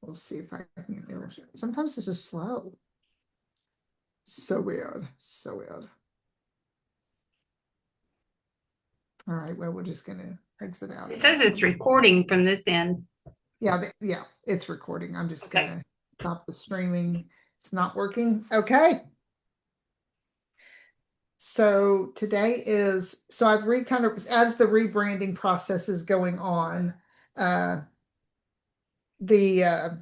We'll see if I can. Sometimes this is slow. So weird. So weird. All right. Well, we're just gonna exit out It of says this. it's recording from this end. Yeah, yeah, it's recording. I'm just Okay. gonna stop the streaming. It's not working. Okay. So today is, so I've kind of, as the rebranding process is going on, uh, the,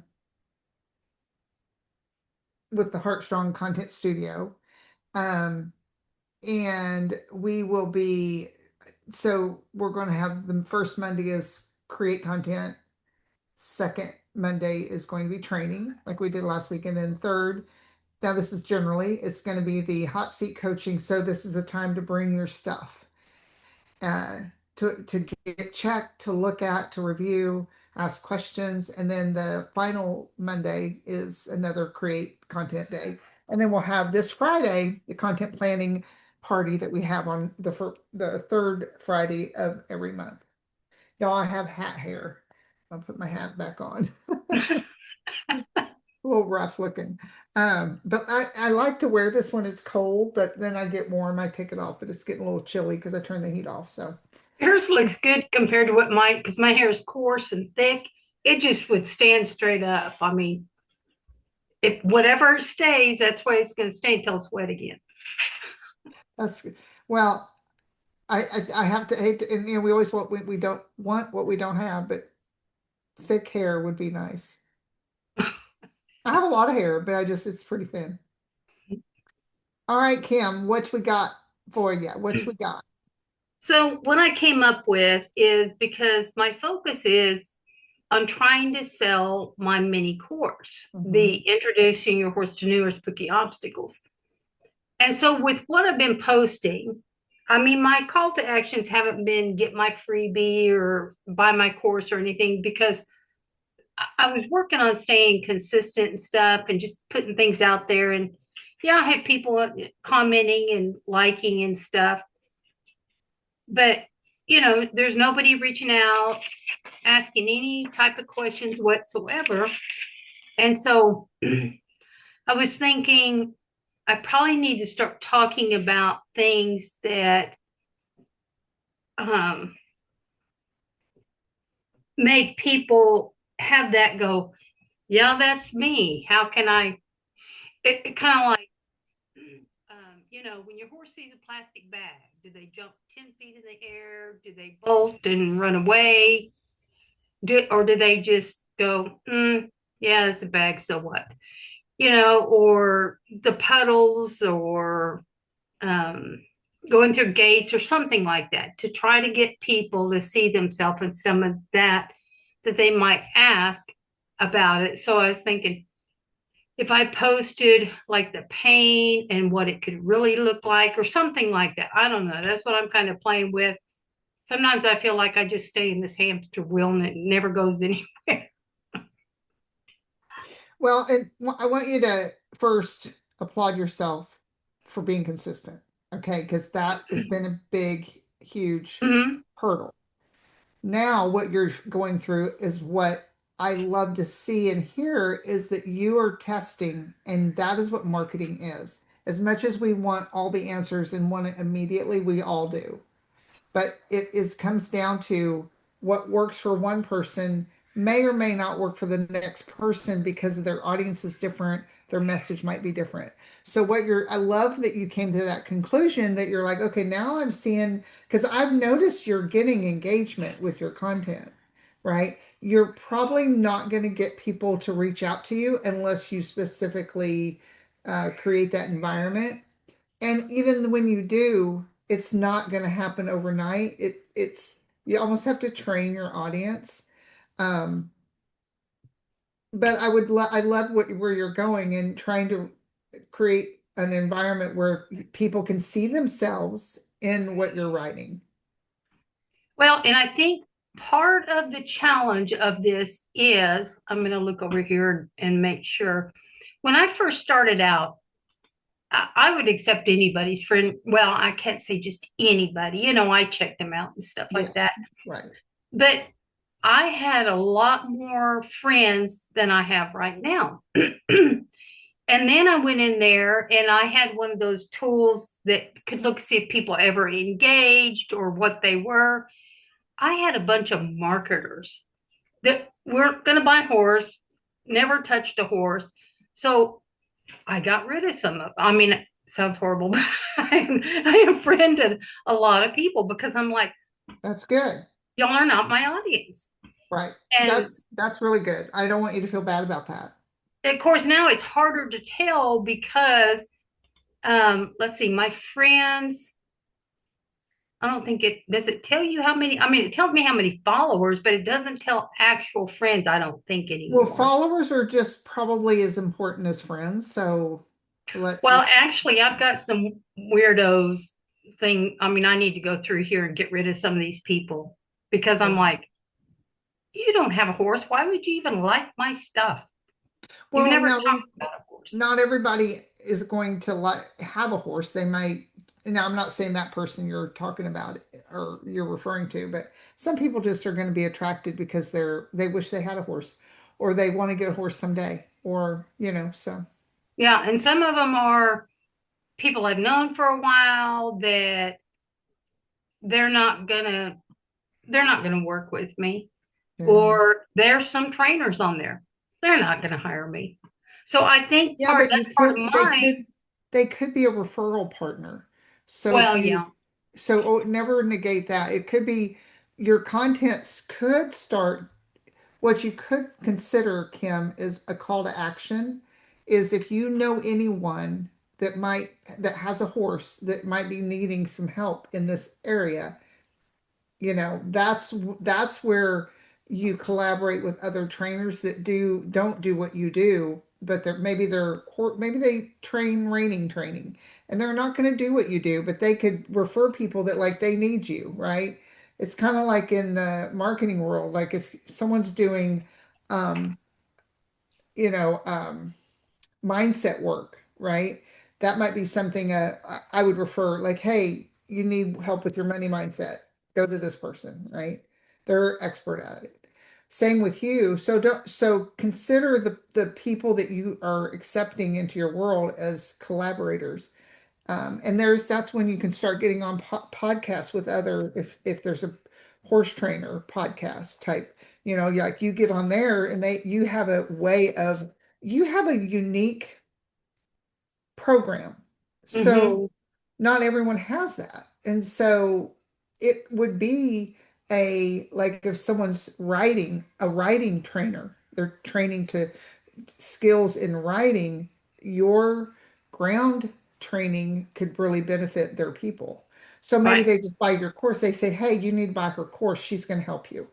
with the Heartstrong Content Studio, um, and we will be, so we're going to have the first Monday is create content. Second Monday is going to be training like we did last week. And then third, now this is generally, it's going to be the hot seat coaching. So this is the time to bring your stuff. uh, to get checked, to look at, to review, ask questions. And then the final Monday is another create content day. And then we'll have this Friday, the content planning party that we have on the third Friday of every month. Y'all, I have hat hair. I'll put my hat back on. A little rough looking. But I like to wear this when it's cold, but then I get warm, I take it off, but it's getting a little chilly because I turn the heat off. So Yours looks good compared to what mine, because my hair is coarse and thick. It just would stand straight up. I mean, if whatever stays, that's why it's going to stay until it's wet again. that's well, I have to hate to, and we always want we don't want what we don't have, but thick hair would be nice. I have a lot of hair, but it's pretty thin. All right, Kim, what we got for you? What we got? So, what I came up with is because my focus is on trying to sell my mini course, the Mhm. Introducing Your Horse to New or Spooky Obstacles. And so, with what I've been posting, I mean, my call to actions haven't been get my freebie or buy my course or anything because I was working on staying consistent and stuff and just putting things out there. And yeah, I have people commenting and liking and stuff, but there's nobody reaching out, asking any type of questions whatsoever. And so I was thinking I probably need to start talking about things that um, make people have that go, yeah, that's me. How can I? It kind of like, when your horse sees a plastic bag, do they jump 10 feet in the air? Do they bolt and run away? Or do they just go, yeah, it's a bag, so what? Or the puddles or um, going through gates or something like that to try to get people to see themselves in some of that they might ask about it. So I was thinking if I posted like the pain and what it could really look like or something like that. I don't know. That's what I'm kind of playing with. Sometimes I feel like I just stay in this hamster wheel and it never goes anywhere. Well, and I want you to first applaud yourself for being consistent, okay? Because that has been a big, huge Mm-hmm. hurdle. Now, what you're going through is what I love to see and hear is that you are testing, and that is what marketing is. As much as we want all the answers and want it immediately, we all do. But it is comes down to what works for one person may or may not work for the next person because their audience is different, their message might be different. So I love that you came to that conclusion that you're like, okay, now I'm seeing, because I've noticed you're getting engagement with your content, right? You're probably not going to get people to reach out to you unless you specifically create that environment. And even when you do, it's not going to happen overnight. It's you almost have to train your audience. Um, but I love where you're going and trying to create an environment where people can see themselves in what you're writing. Well, and I think part of the challenge of this is I'm going to look over here and make sure. When I first started out, I would accept anybody's friend. Well, I can't say just anybody. I checked them out and stuff Yeah, like that. right. But I had a lot more friends than I have right now. And then I went in there and I had one of those tools that could look see if people ever engaged or what they were. I had a bunch of marketers that weren't going to buy a horse, never touched a horse. So I got rid of some of, I mean, it sounds horrible, but I unfriended a lot of people because I'm like, That's good. y'all are not my audience. Right. And That's really good. I don't want you to feel bad about that. of course, now it's harder to tell because, let's see, my friends, I don't think it does it tell you how many, I mean, it tells me how many followers, but it doesn't tell actual friends, I don't think Well, anymore. followers are just probably as important as friends. So Well, let's, actually, I've got some weirdos thing. I mean, I need to go through here and get rid of some of these people because I'm yeah. like, you don't have a horse. Why would you even like my stuff? You've Well, never now talked about a horse. not everybody is going to have a horse. They might, now I'm not saying that person you're talking about or you're referring to, but some people just are going to be attracted because they wish they had a horse or they want to get a horse someday or, so Yeah, and some of them are people I've known for a while that they're not gonna they're not gonna work with me. yeah. Or there's some trainers on there. They're not gonna hire me. So I think Yeah, but that's part of my they could be a referral partner. So if well, you yeah. so never negate that. It could be your contents could start what you could consider, Kim, is a call to action is if you know anyone that has a horse that might be needing some help in this area, that's where you collaborate with other trainers that don't do what you do, but maybe they train reining training and they're not going to do what you do, but they could refer people that like they need you, right? It's kind of like in the marketing world, like if someone's doing um you know um mindset work, right? That might be something I would refer, like, hey, you need help with your money mindset. Go to this person, right? They're expert at it. Same with you. So consider the people that you are accepting into your world as collaborators. And that's when you can start getting on podcasts with other if there's a horse trainer podcast type, like you get on there and you have a way of you have a unique program. Mm-hmm. So not everyone has that. And so it would be like if someone's writing, a writing trainer, they're training to skills in writing, your ground training could really benefit their people. So maybe Right, they just buy your course. They say, hey, you need to buy her course. She's going to help you,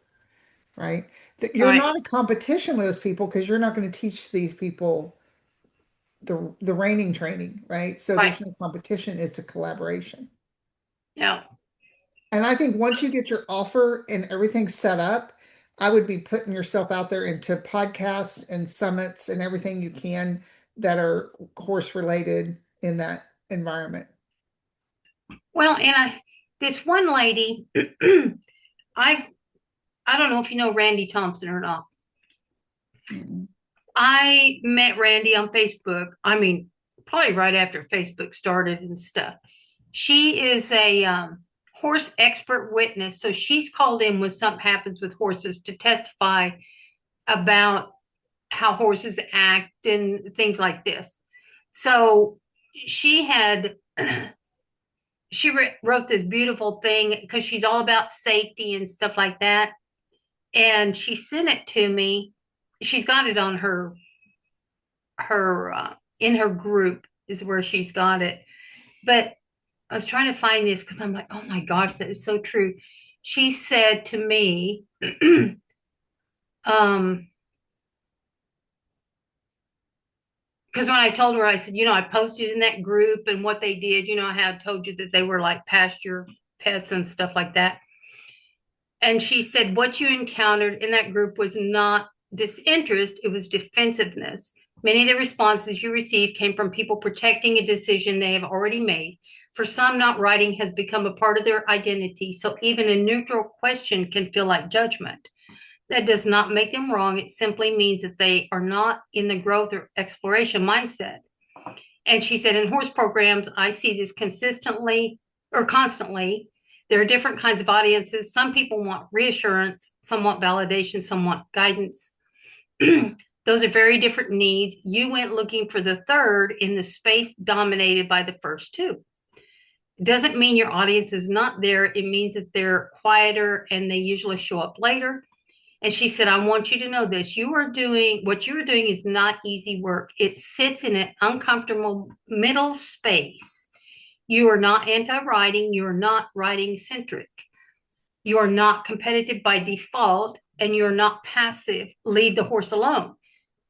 right? That you're right, not a competition with those people because you're not going to teach these people the reining training, right? So right. there's no competition, it's a collaboration. Yeah. And I think once you get your offer and everything set up, I would be putting yourself out there into podcasts and summits and everything you can that are horse related in that environment. Well, and this one lady, I I don't know if you know Randy Thompson or not. Mm. I met Randy on Facebook. I mean, probably right after Facebook started and stuff. She is a horse expert witness. So she's called in when something happens with horses to testify about how horses act and things like this. So she had wrote this beautiful thing because she's all about safety and stuff like that. And she sent it to me. She's got it on her in her group is where she's got it. But I was trying to find this because I'm like, oh my gosh, that is so true. She said to me, um, because when I told her, I said, I posted in that group and what they did, I had told you that they were like pasture pets and stuff like that. And she said, what you encountered in that group was not disinterest, it was defensiveness. Many of the responses you received came from people protecting a decision they have already made. For some, not writing has become a part of their identity, so even a neutral question can feel like judgment. That does not make them wrong. It simply means that they are not in the growth or exploration mindset. And she said, in horse programs, I see this consistently or constantly. There are different kinds of audiences. Some people want reassurance, some want validation, some want guidance. Those are very different needs. You went looking for the third in the space dominated by the first two. Doesn't mean your audience is not there. It means that they're quieter and they usually show up later. And she said, I want you to know this. You are doing what you are doing is not easy work. It sits in an uncomfortable middle space. You are not anti writing. You are not writing centric. You are not competitive by default and you're not passive. Leave the horse alone.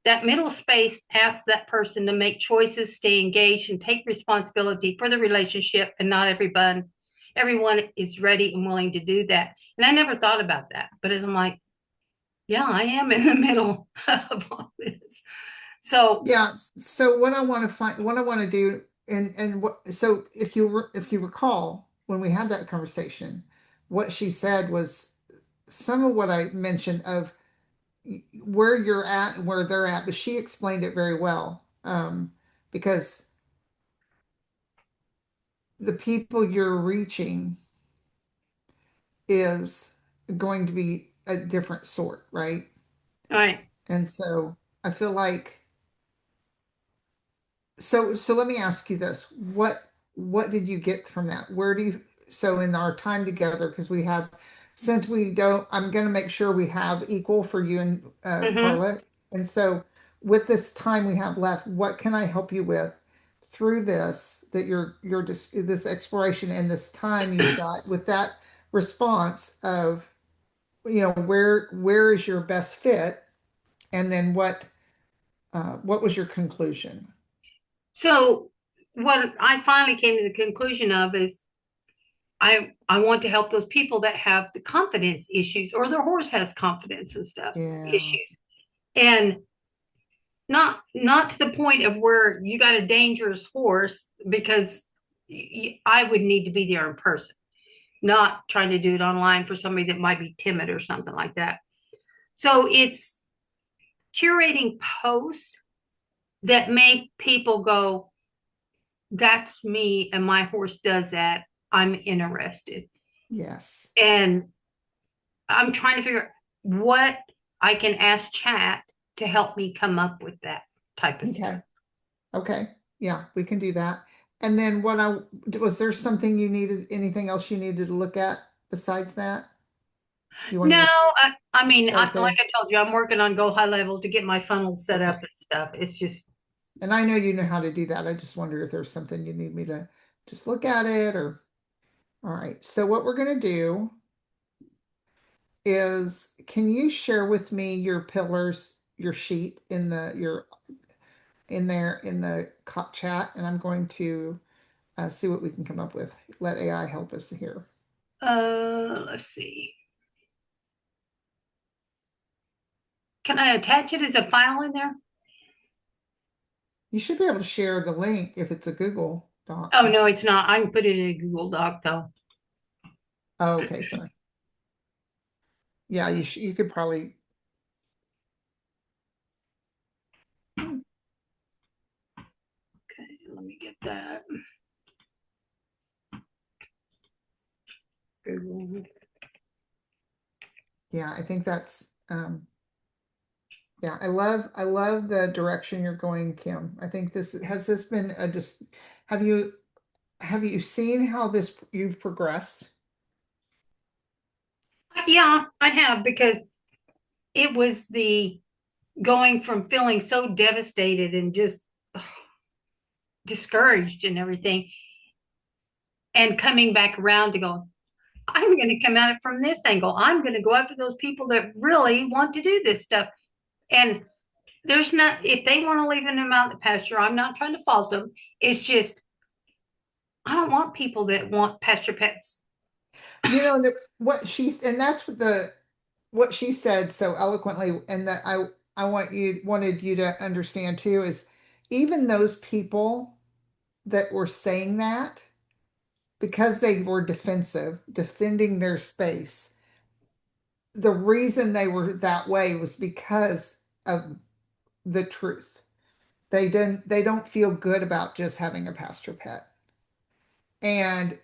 That middle space asks that person to make choices, stay engaged, and take responsibility for the relationship. And not everyone is ready and willing to do that. And I never thought about that. But I'm like, yeah, I am in the middle of all this. So, Yeah. So what I want to find, what I want to do, and what, so if you recall when we had that conversation, what she said was some of what I mentioned of where you're at and where they're at, but she explained it very well. Because the people you're reaching is going to be a different sort, right? all right. And so I feel like so let me ask you this. What did you get from that? Where do you so in our time together, because we have since we don't, I'm going to make sure we have equal for you and Mm-hmm. Carla. And so with this time we have left, what can I help you with through this that you're just this exploration and this time you've got with that response of where is your best fit, and then what was your conclusion? So, what I finally came to the conclusion of is I want to help those people that have the confidence issues or their horse has confidence and stuff Yeah. issues. And not to the point of where you got a dangerous horse because I would need to be there in person, not trying to do it online for somebody that might be timid or something like that. So it's curating posts that make people go, that's me, and my horse does that. I'm interested. Yes. And I'm trying to figure out what I can ask chat to help me come up with that type of stuff. Okay. Okay. Yeah, we can do that. And then what I was there something you needed, anything else you needed to look at besides that? You wanted No, to I mean, start like there? I told you, I'm working on Go High Level to get my funnel set up Okay. and stuff. It's just, And I know you know how to do that. I just wondered if there's something you need me to just look at it or all right. So what we're going to do is can you share with me your pillars, your sheet in the your in there in the chat, and I'm going to see what we can come up with. Let AI help us here. let's see. Can I attach it as a file in there? You should be able to share the link if it's a Google Oh, Doc. no, it's not. I can put it in a Google Doc though. Oh, okay, sorry. Yeah, you could probably. Hmm, Okay, let me get that. Google. yeah, I think that's yeah, I love the direction you're going, Kim. I think this has this been a just have you have you seen how this you've progressed? Yeah, I have because it was the going from feeling so devastated and just discouraged and everything and coming back around to go, I'm going to come at it from this angle. I'm going to go after those people that really want to do this stuff. And there's not, if they want to leave them out in the pasture, I'm not trying to fault them. It's just, I don't want people that want pasture pets. You know that what she's and that's what she said so eloquently, and that I wanted you to understand too is even those people that were saying that because they were defensive, defending their space, the reason they were that way was because of the truth. They don't feel good about just having a pasture pet. And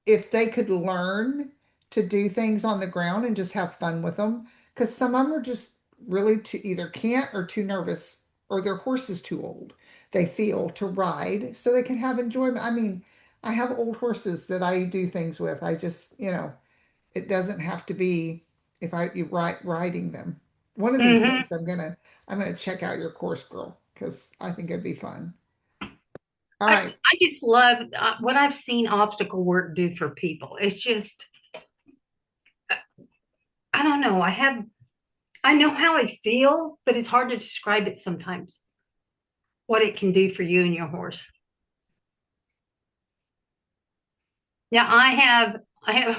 if they could learn to do things on the ground and just have fun with them, because some of them are just really too either can't or too nervous or their horse is too old, they feel to ride so they can have enjoyment. I mean, I have old horses that I do things with. I just, it doesn't have to be if I you riding them. One of these Hmm. days I'm gonna check out your course, girl, because I think it'd be fun. All right. I just love what I've seen obstacle work do for people. It's just, I don't know. I know how I feel, but it's hard to describe it sometimes, what it can do for you and your horse. Yeah, I have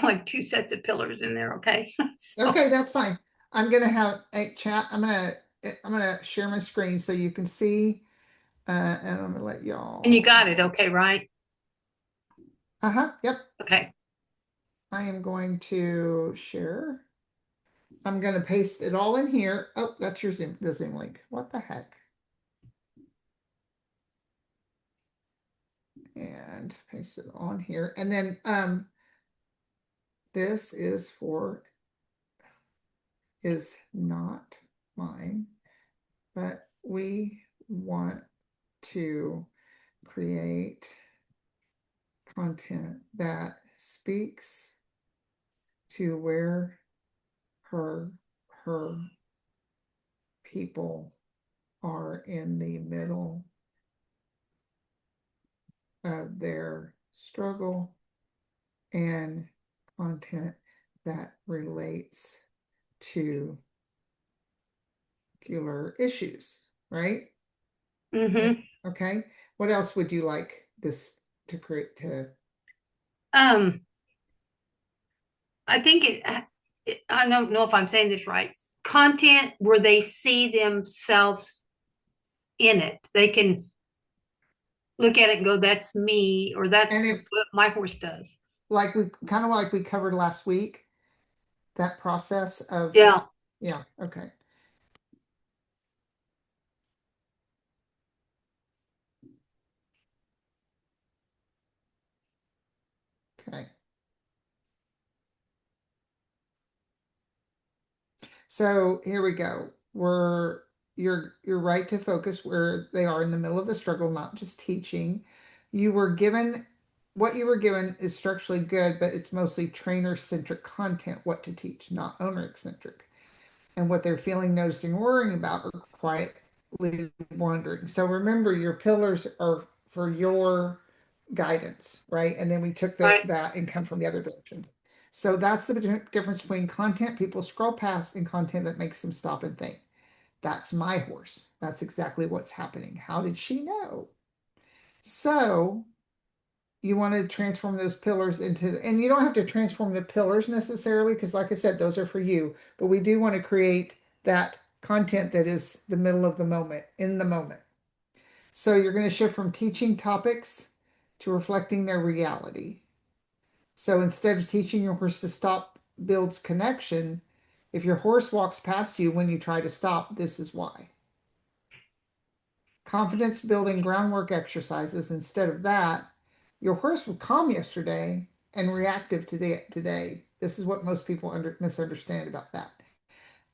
like two sets of pillars in there, okay? So, Okay, that's fine. I'm gonna have a chat. I'm gonna share my screen so you can see, and I'm gonna let and you y'all. got it, okay, right? Uh-huh. Yep. Okay. I am going to share. I'm gonna paste it all in here. Oh, that's the Zoom link. What the heck? And paste it on here. And then this is not mine, but we want to create content that speaks to where her her people are in the middle of their struggle, and content that relates to particular issues, right? So, Mm-hmm. okay. What else would you like this to create to? Um, I think I don't know if I'm saying this right. Content where they see themselves in it. They can look at it and go, that's me, or that's And it what my horse does. like we kind of like we covered last week, that process of Yeah. yeah, okay. Okay. So here we go. You're right to focus where they are in the middle of the struggle, not just teaching. You were given what you were given is structurally good, but it's mostly trainer-centric content, what to teach, not owner-centric. And what they're feeling, noticing, worrying about are quietly wondering. So remember, your pillars are for your guidance, right? And then we took Right. that and come from the other direction. So that's the difference between content people scroll past and content that makes them stop and think. That's my horse. That's exactly what's happening. How did she know? So you want to transform those pillars into, and you don't have to transform the pillars necessarily, because like I said, those are for you, but we do want to create that content that is the middle of the moment, in the moment. So you're going to shift from teaching topics to reflecting their reality. So instead of teaching your horse to stop builds connection, if your horse walks past you when you try to stop, this is why. Confidence building groundwork exercises. Instead of that, your horse was calm yesterday and reactive today. This is what most people misunderstand about that.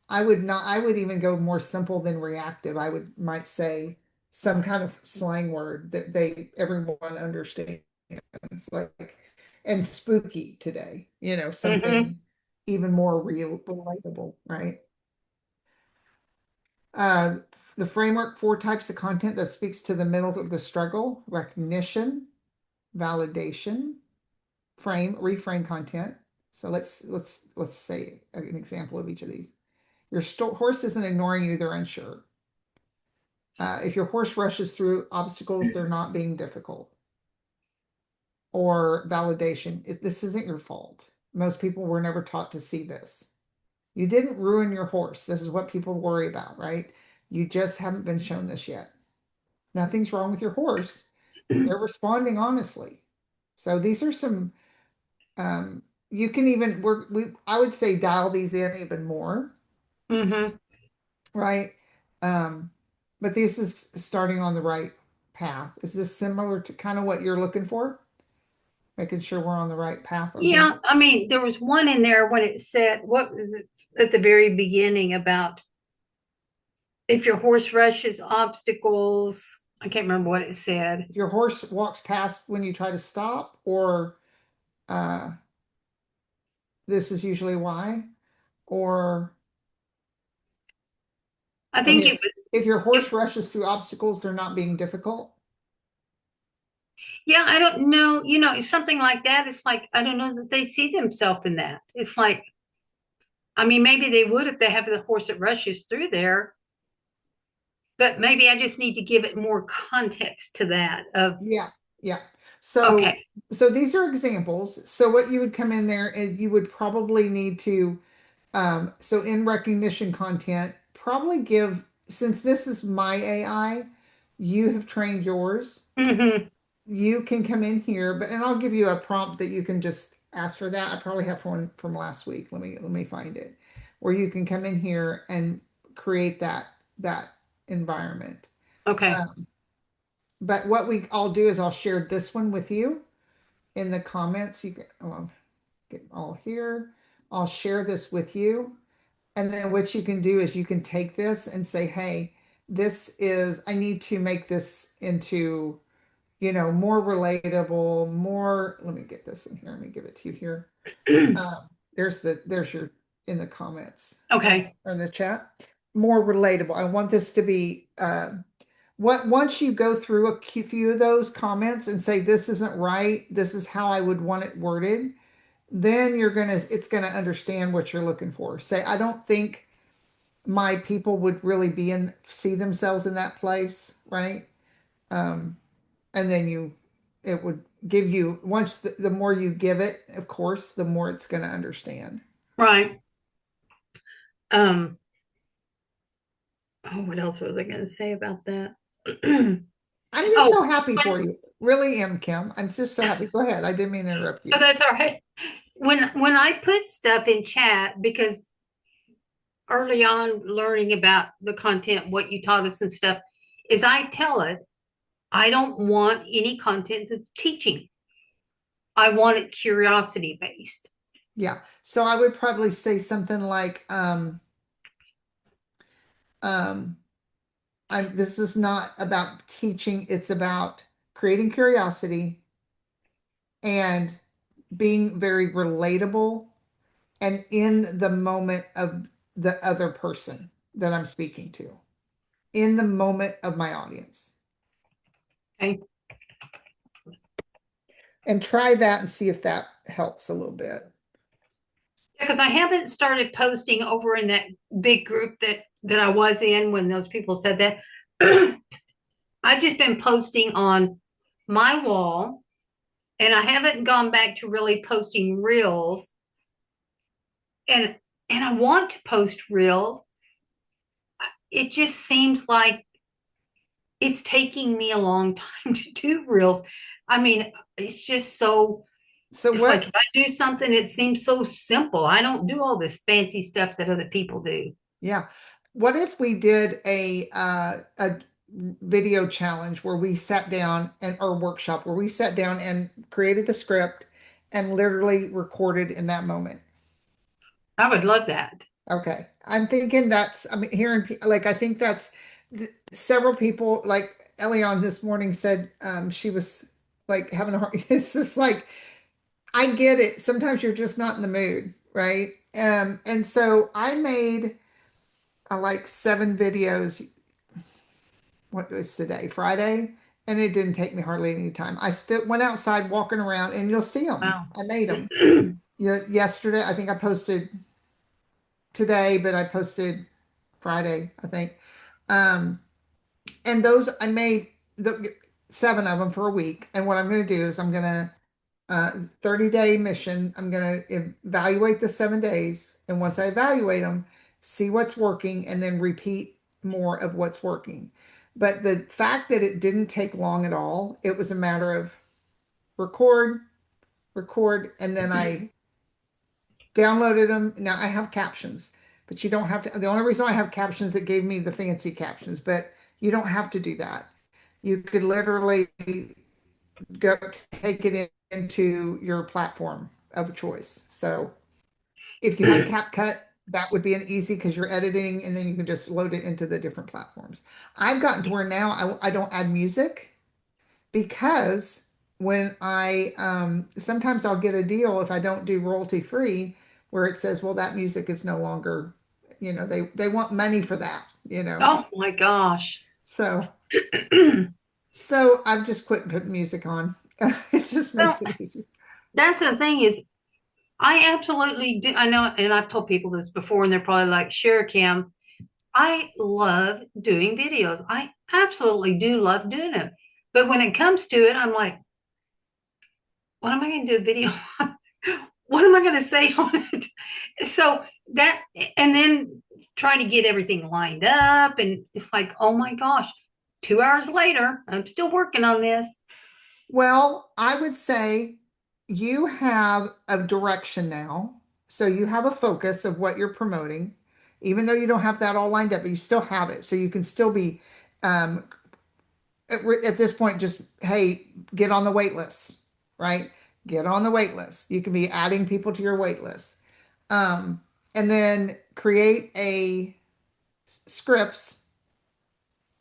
I would even go more simple than reactive. I would might say some kind of slang word that everyone understands, like, and spooky today, Mm-hmm. something even more real, relatable, right? Uh, the framework, four types of content that speaks to the middle of the struggle: recognition, validation, reframe content. So let's say an example of each of these. Your horse isn't ignoring you, they're unsure. If your horse rushes through obstacles, they're not being difficult. Or validation, this isn't your fault. Most people were never taught to see this. You didn't ruin your horse. This is what people worry about, right? You just haven't been shown this yet. Nothing's wrong with your horse. They're responding honestly. So these are some, um, you can even work, I would say dial these in even more, Mm-hmm. right? Um, but this is starting on the right path. Is this similar to kind of what you're looking for? Making sure we're on the right path on Yeah, here. I mean, there was one in there when it said, what was it at the very beginning about if your horse rushes obstacles? I can't remember what it said. If your horse walks past when you try to stop, or uh, this is usually why, or I I think mean, it was, if your it, horse rushes through obstacles, they're not being difficult. yeah, I don't know. It's something like that. It's like, I don't know that they see themselves in that. It's like, I mean, maybe they would if they have the horse that rushes through there, but maybe I just need to give it more context to that of, Yeah, yeah. So, okay. so these are examples. So what you would come in there and you would probably need to, so in recognition content, probably give, since this is my AI, you have trained yours. Mm-hmm. You can come in here, but and I'll give you a prompt that you can just ask for that. I probably have one from last week. Let me find it, where you can come in here and create that environment. Okay. Um, but what I'll do is I'll share this one with you in the comments. You can get all here. I'll share this with you. And then what you can do is you can take this and say, hey, I need to make this into, more relatable, more, let me get this in here. Let me give it to you here. There's your, in the comments, Okay. in the chat, more relatable. I want this to be, once you go through a few of those comments and say, this isn't right, this is how I would want it worded, then it's gonna understand what you're looking for. Say, I don't think my people would really see themselves in that place, right? Um, and then it would give you, once the more you give it, of course, the more it's gonna understand. Right. Um, oh, what else was I going to say about that? I'm just Oh, so happy for when, you. Really am, Kim. I'm just so happy. Go ahead. I didn't mean to interrupt oh, you. that's all right. When I put stuff in chat, because early on learning about the content, what you taught us and stuff, is I tell it, I don't want any content that's teaching. I want it curiosity based. Yeah. So I would probably say something like, um, this is not about teaching, it's about creating curiosity and being very relatable and in the moment of the other person that I'm speaking to, in the moment of my audience. Okay. And try that and see if that helps a little bit. Because I haven't started posting over in that big group that I was in when those people said that. I've just been posting on my wall, and I haven't gone back to really posting reels. And I want to post reels. It just seems like it's taking me a long time to do reels. I mean, it's just so, So it's like what if I do something, it seems so simple. I don't do all this fancy stuff that other people do. Yeah. What if we did a video challenge where we sat down and or workshop where we sat down and created the script and literally recorded in that moment? I would love that. Okay. I'm thinking I'm hearing like I think that's several people like Elion this morning said she was like having a hard it's just like I get it. Sometimes you're just not in the mood, right? And so I made like 7 videos. What was today? Friday, and it didn't take me hardly any time. I still went outside walking around, and you'll see them. Wow. I made them. Yesterday, I think I posted today, but I posted Friday, I think. Um, and those I made 7 of them for a week. And what I'm going to do is I'm going to 30-day mission. I'm going to evaluate the 7 days. And once I evaluate them, see what's working and then repeat more of what's working. But the fact that it didn't take long at all, it was a matter of record, record, and then I downloaded them. Now I have captions, but you don't have to. The only reason I have captions, it gave me the fancy captions, but you don't have to do that. You could literally go take it into your platform of choice. So if you had CapCut, that would be an easy because you're editing and then you can just load it into the different platforms. I've gotten to where now I don't add music because when I sometimes I'll get a deal if I don't do royalty free where it says, well, that music is no longer, they want money for that, you know. Oh my gosh. So Well, so I've just quit putting music on. It just makes it easier. that's the thing is, I absolutely do. I know, and I've told people this before, and they're probably like, sure, Kim, I love doing videos. I absolutely do love doing them. But when it comes to it, I'm like, what am I going to do a video on? What am I going to say on it? So that, and then trying to get everything lined up. And it's like, oh my gosh, 2 hours later, I'm still working on this. Well, I would say you have a direction now. So you have a focus of what you're promoting, even though you don't have that all lined up, but you still have it. So you can still be, um, at this point, just, hey, get on the wait list, right? Get on the wait list. You can be adding people to your wait list. Um, and then create scripts,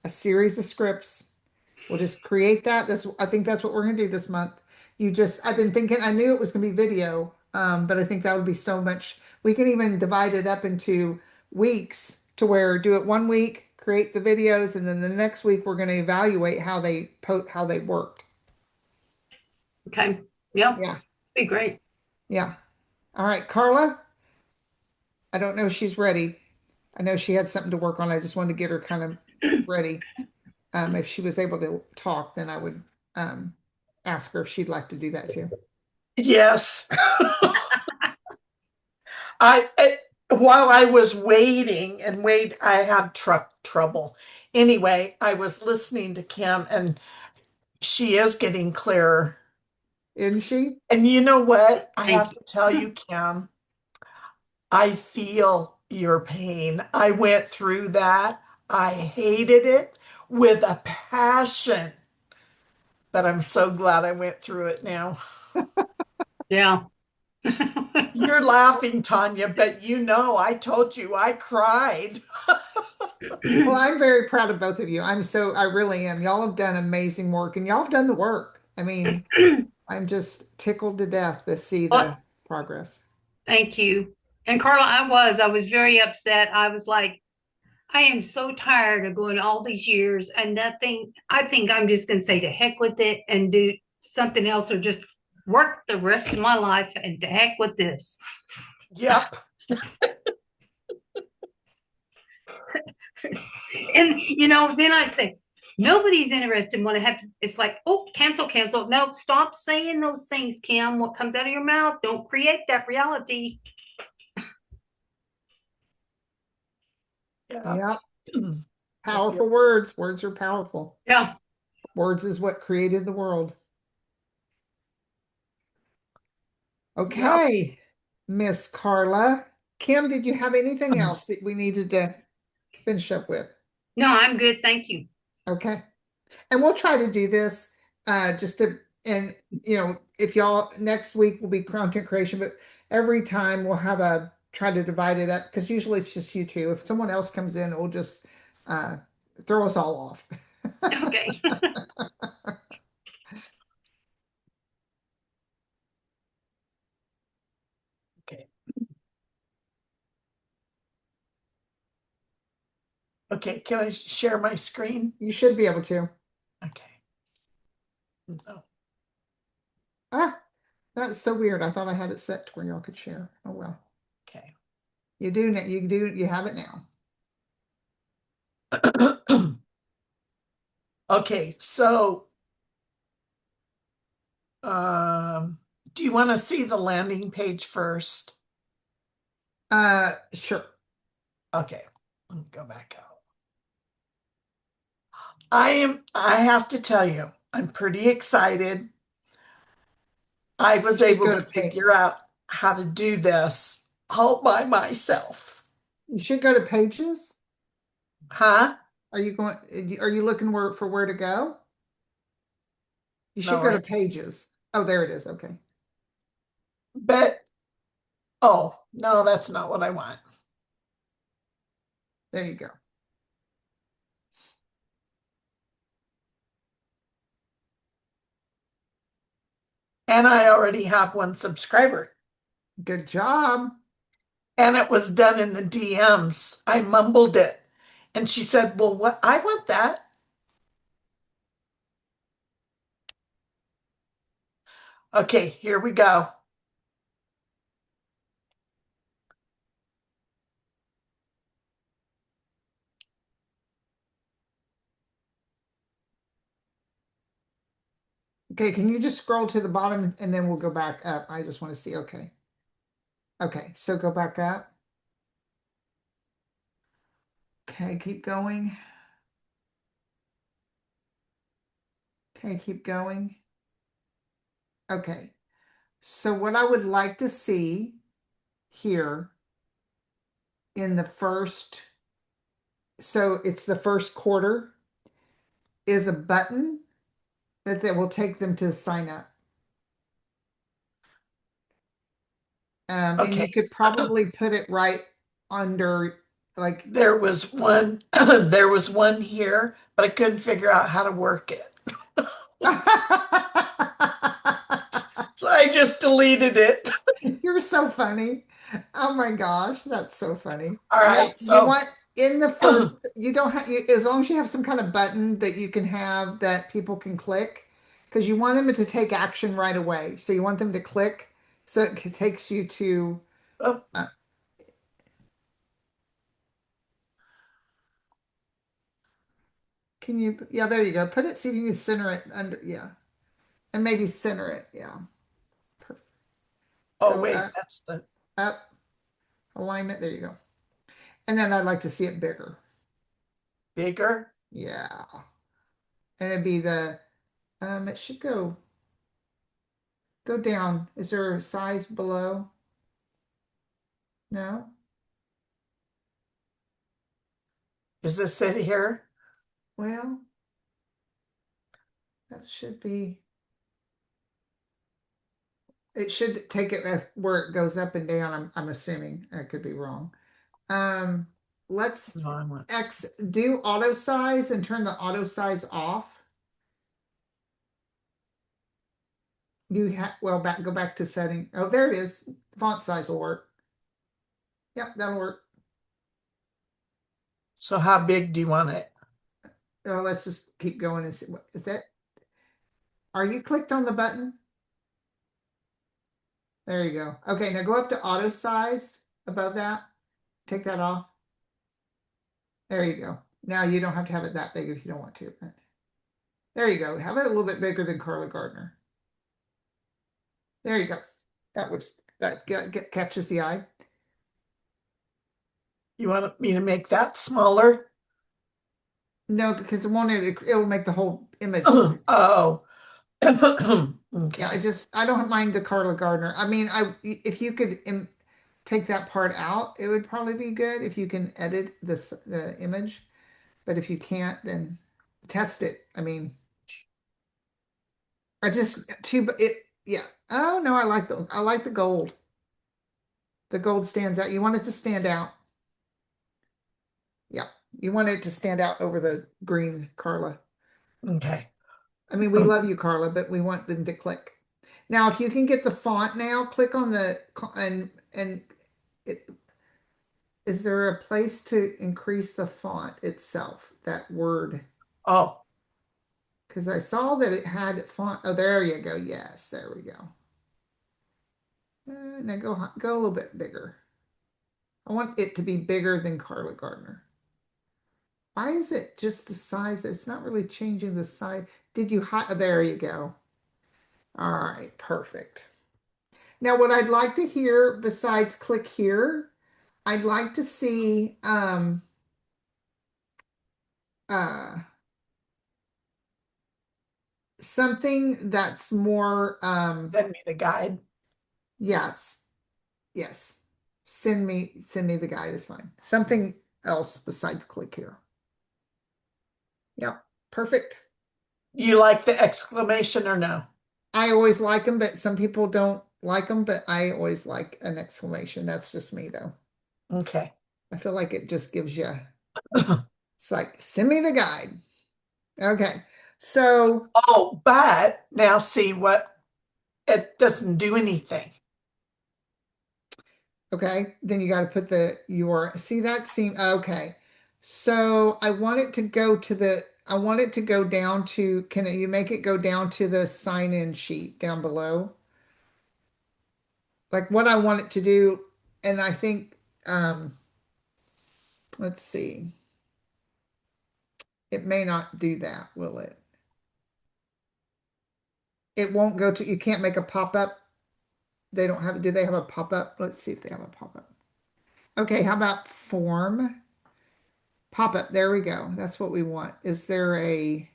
a series of scripts. We'll just create that. I think that's what we're gonna do this month. I've been thinking, I knew it was gonna be video, but I think that would be so much. We can even divide it up into weeks to where do it one week, create the videos, and then the next week we're gonna evaluate how they worked. Okay. Yep. Yeah, Be great. yeah. All right, Carla, I don't know if she's ready. I know she had something to work on. I just wanted to get her kind of ready. If she was able to talk, then I would ask her if she'd like to do that too. Yes. I while I was waiting and I had truck trouble. Anyway, I was listening to Kim and she is getting clearer. Isn't she? And you know what? I Thank have to tell you. you, Kim, I feel your pain. I went through that. I hated it with a passion, but I'm so glad I went through it now. Yeah. You're laughing, Tanya, but you know, I told you I cried. Well, I'm very proud of both of you. I really am. Y'all have done amazing work and y'all have done the work. I mean, I'm just tickled to death to see the Well, progress. thank you. And Carla, I was very upset. I was like, I am so tired of going all these years and nothing. I think I'm just going to say to heck with it and do something else or just work the rest of my life and to heck with this. Yep. And, then I say, nobody's interested in what I have to, it's like, oh, cancel, cancel. No, stop saying those things, Kim. What comes out of your mouth, don't create that reality. Yep. Yep. Yep. Yep. Powerful words. Words are powerful. Yeah. Words is what created the world. Yep. Okay, Miss Carla. Kim, did you have anything else that we needed to finish up with? No, I'm good. Thank you. Okay. And we'll try to do this just to, and if y'all next week will be content creation, but every time we'll have try to divide it up because usually it's just you two. If someone else comes in, it will just uh, throw us all off. Okay. Okay. Okay. Can I share my screen? You should be able to. Okay. No. Ah, that's so weird. I thought I had it set to where y'all could share. Oh well. Okay. You do now. You have it now. Okay. So, do you want to see the landing page first? Sure. Okay. Let me go back out. I have to tell you, I'm pretty excited. I You was should able go to to pay. figure out how to do this all by myself. You should go to pages. Huh? Are you going, are you looking for where to go? You should No, go to right. pages. Oh, there it is. Okay. But, oh, no, that's not what I want. There you go. And I already have one subscriber. Good job. And it was done in the DMs. I mumbled it. And she said, well, what? I want that. Okay, here we go. Okay, can you just scroll to the bottom and then we'll go back up? I just want to see. Okay. Okay, so go back up. Okay, keep going. Okay, keep going. Okay, so what I would like to see here in the first, so it's the first quarter, is a button that will take them to sign up. And you Okay. could probably put it right under, like, There was one, there was one here, but I couldn't figure out how to work it. So I just deleted it. you're so funny. Oh my gosh, that's so funny. All Yeah, right. you So, want in the first, you don't have, as long as you have some kind of button that you can have that people can click, because you want them to take action right away. So you want them to click, so it takes you to, oh, uh, can you, yeah, there you go. Put it, see if you can center it under, yeah, and maybe center it. Yeah. Perfect. oh, Go wait, up, that's the up, alignment. There you go. And then I'd like to see it bigger. bigger. Yeah. And it'd be the, it should go down. Is there a size below? No? Is this it here? Well, that should be, it should take it where it goes up and down. I'm assuming. I could be wrong. Um, let's No, I want. X do auto size and turn the auto size off. You have, well, go back to setting. Oh, there it is. Font size will work. Yep, that'll work. So how big do you want it? Oh, let's just keep going and see what is that. Are you clicked on the button? There you go. Okay, now go up to auto size above that. Take that off. There you go. Now you don't have to have it that big if you don't want to. But there you go. Have it a little bit bigger than Carla Gardner. There you go. That catches the eye. You want me to make that smaller? No, because it will make the whole image. Oh, Yeah, okay. I don't mind the Carla Gardner. I mean, I if you could take that part out, it would probably be good if you can edit the image. But if you can't, then test it. I mean, I just too it yeah. Oh no, I like the gold. The gold stands out. You want it to stand out. Yeah. You want it to stand out over the green, Carla. Okay. I mean, we love you, Carla, but we want them to click. Now, if you can get the font now, click on the and it, is there a place to increase the font itself, that word? Oh, Because I saw that it had font. Oh, there you go. Yes, there we go. Now go a little bit bigger. I want it to be bigger than Carla Gardner. Why is it just the size? It's not really changing the size. Did you hide? Oh, there you go. All right, perfect. Now, what I'd like to hear besides click here, I'd like to see uh, something that's more send me the guide. yes, yes. send me the guide is fine. Something else besides click here. Yep, perfect. You like the exclamation or no? I always like them, but some people don't like them, but I always like an exclamation. That's just me though. Okay. I feel like it just gives you, it's like, send me the guide. Okay. So, Oh, but now see what it doesn't do anything. okay, then you got to put the your, see that seem, okay. So I want it to go to the, I want it to go down to, can you make it go down to the sign in sheet down below? Like what I want it to do, and I think, let's see, it may not do that, will it? It won't go to, you can't make a pop-up. They don't have, do they have a pop-up? Let's see if they have a pop-up. Okay, how about form? Pop-up, there we go. That's what we want. Is there a,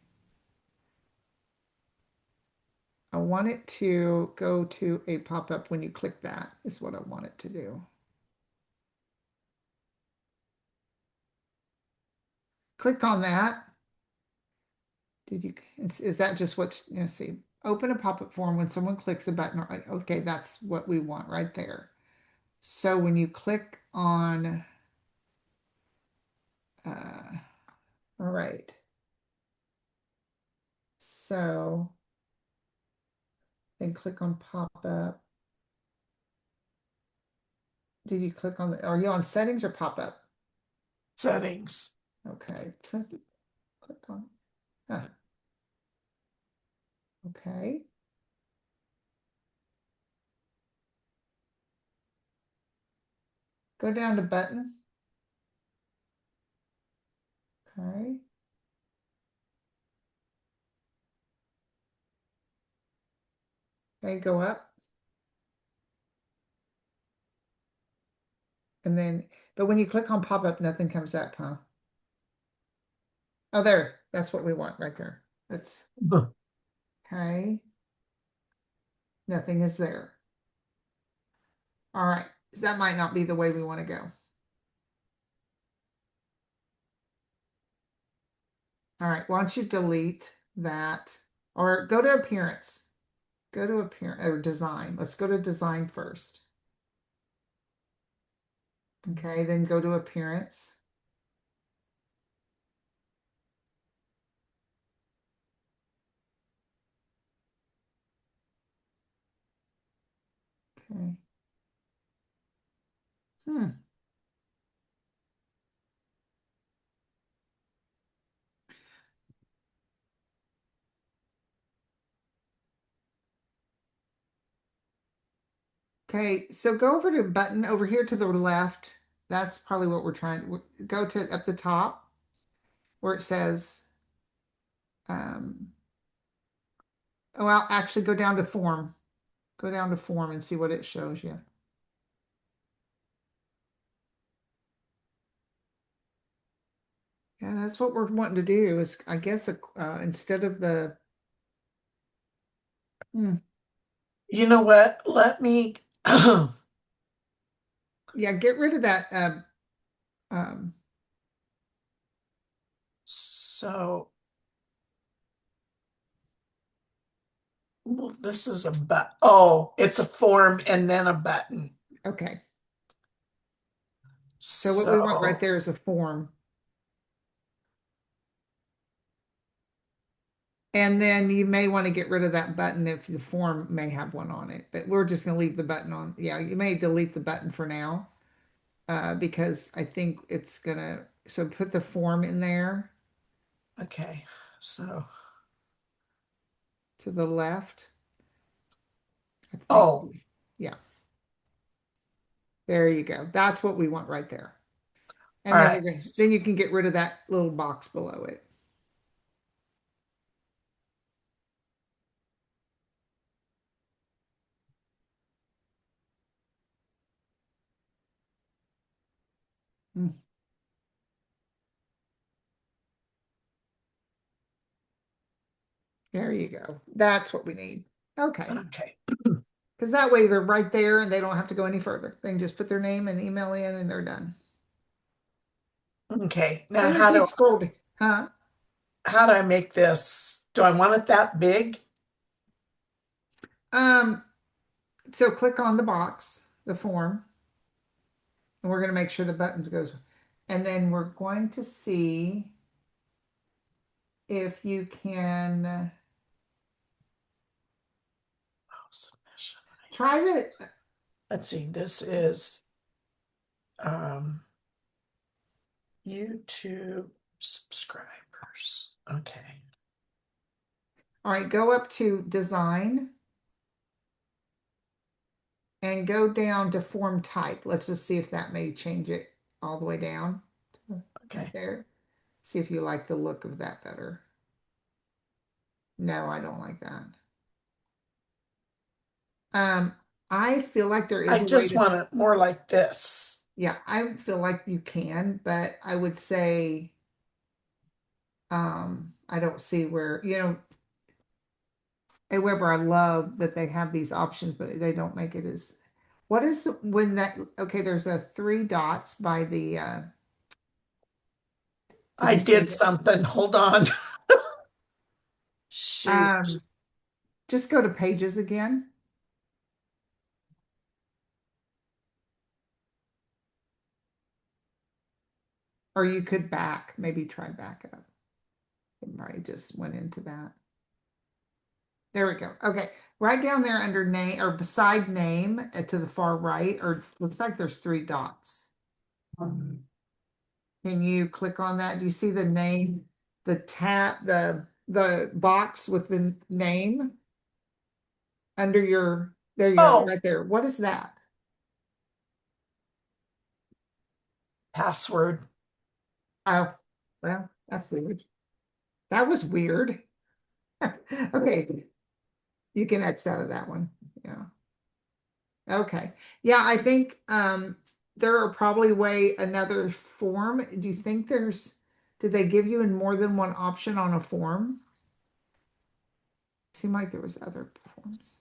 I want it to go to a pop-up when you click that, is what I want it to do. Click on that. Did you, is that just what's, you know, see, open a pop-up form when someone clicks a button. Okay, that's what we want right there. So when you click on, all right. So then click on pop-up. Did you click on the, are you on settings or pop-up? Settings. Okay, click on, ah, okay. Go down to button. Okay. Okay, go up. And then, but when you click on pop-up, nothing comes up, huh? Oh, there. That's what we want right there. That's okay. Nothing is there. All right. That might not be the way we want to go. All right. Why don't you delete that or go to appearance? Go to appearance or design. Let's go to design first. Okay. Then go to appearance. Okay. Hmm. Okay, so go over to button over here to the left. That's probably what we're trying to go to at the top where it says, um, oh, well, actually go down to form. Go down to form and see what it shows you. Yeah, that's what we're wanting to do is, I guess, instead of the, hmm, You know what? Let me, yeah, get rid of that. Um, so, well, this is a but. Oh, it's a form and then a button. okay, so what we want right So, there is a form. And then you may want to get rid of that button if the form may have one on it, but we're just going to leave the button on. Yeah, you may delete the button for now because I think it's going to, so put the form in there okay. So, to the left, I think. oh, Yeah, there you go. That's what we want right there. all And then we're right. going to, then you can get rid of that little box below it. Mm, there you go. That's what we need. Okay. Okay. Because that way they're right there and they don't have to go any further. They can just put their name and email in and they're done. Okay. Now And if you scroll, huh? how do I make this? Do I want it that big? Um, so click on the box, the form, and we're going to make sure the buttons goes. And then we're going to see if you can Oh, submission. try to. Let's see. This is um, YouTube subscribers. Okay. All right, go up to design and go down to form type. Let's just see if that may change it all the way down right Okay. there. See if you like the look of that better. No, I don't like that. Um, I feel like there is I a way just to, want it more like this. yeah, I feel like you can, but I would say, I don't see where, at Weber, I love that they have these options, but they don't make it as, what is the, when that, okay, there's a three dots by the, did I you see did that? something. Hold on. Shoot. Um, just go to pages again, or you could maybe try back up. It probably just went into that. There we go. Okay. Right down there under name or beside name to the far right, or looks like there's three dots. Can you click on that? Do you see the name, the tab, the box with the name under your, there you go, Oh, right there. What is that? password. Oh, well, that's weird. That was weird. Okay, you can X out of that one. Yeah. Okay. Yeah, I think there are probably another form. Do you think did they give you in more than one option on a form? Seemed like there was other forms.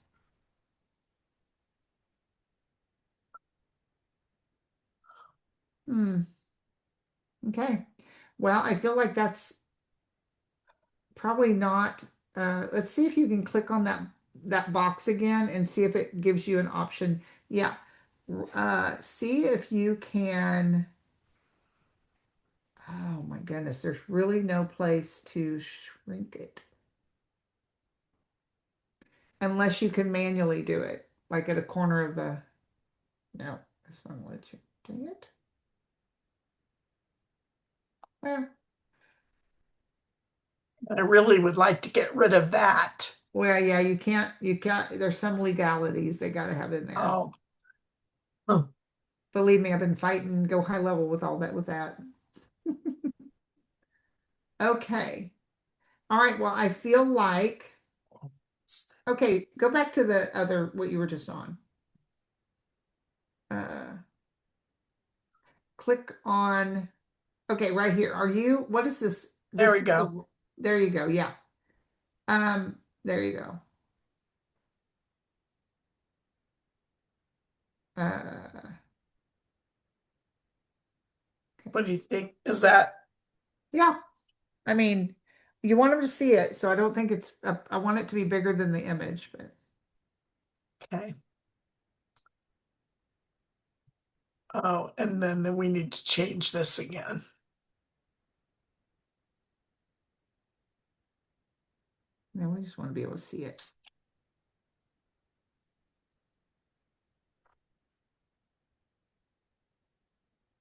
Hmm. Okay. Well, I feel like that's probably not, let's see if you can click on that box again and see if it gives you an option. Yeah. See if you can, oh my goodness, there's really no place to shrink it. Unless you can manually do it, like at a corner of the, no, it's not gonna let you do it. Well, I really would like to get rid of that. yeah, you can't, there's some legalities they gotta have in there. Oh, oh, Believe me, I've been fighting, go high level with all that with that. Okay. All right, well, I feel like, okay, go back to the other, what you were just on. Uh, click on, okay, right here. What is this? there we This, go. oh, there you go. Yeah. There you go. Uh, What do you think? Is that yeah. I mean, you want them to see it, so I don't think I want it to be bigger than the image, but okay? Oh, and then we need to change this again. no, we just want to be able to see it.